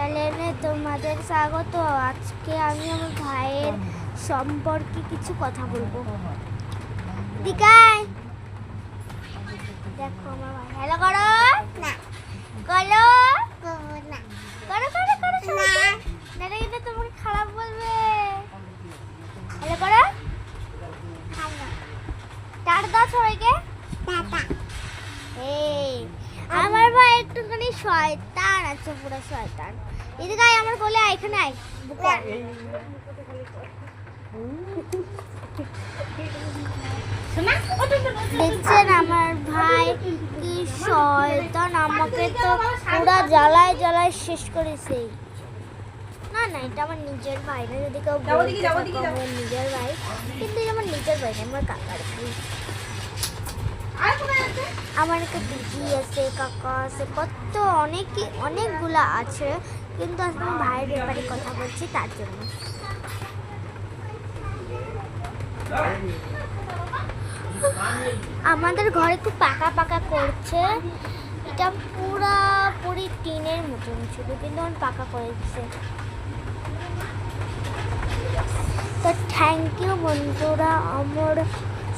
চ্যানেলে তোমাদের স্বাগত। আজকে আমি আমার ভাইয়ের সম্পর্কে কিছু কথা বলবো। দিকাই দেখো আমার ভাই, হ্যালো করো না, করো না, করো করো করো না, দাদা কিন্তু তোমাকে খারাপ বলবে। হ্যালো করো, হ্যালো, টাটা দাও সবাইকে, টাটা। এই আমার ভাই একটুখানি শয়তান আছে, পুরো শয়তান। এদিকে আয় আমার কোলে, আয় এখানে আয়, বুকে দেখছেন আমার ভাই কি শয়তান, আমাকে তো পুরা জ্বালায় জ্বালায় শেষ করেছে। না না, এটা আমার নিজের ভাই না, যদি কেউ আমার নিজের ভাই, কিন্তু এটা আমার নিজের ভাই না, আমার কাকার ভাই। আমার একটা দিদি আছে, কাকা আছে, কত অনেকগুলা আছে, কিন্তু আজকে আমি ভাইয়ের ব্যাপারে কথা বলছি তার জন্য। আমাদের ঘরে খুব পাকা পাকা করছে, এটা পুরি টিনের মতন ছিল, কিন্তু আমার পাকা করেছে। তো থ্যাংক ইউ বন্ধুরা আমার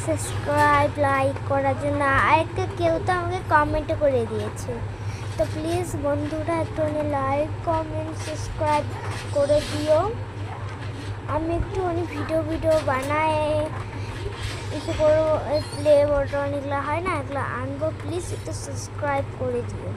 সাবস্ক্রাইব লাইক করার জন্য। আরেকটা কেউ তো আমাকে কমেন্ট করে দিয়েছে, তো প্লিজ বন্ধুরা একটু লাইক কমেন্ট সাবস্ক্রাইব করে দিও। আমি একটু ভিডিও বানাই, কিছু করবো, প্লে বটন এগুলো হয় না, এগুলো আনবো, প্লিজ একটু সাবস্ক্রাইব করে দিও।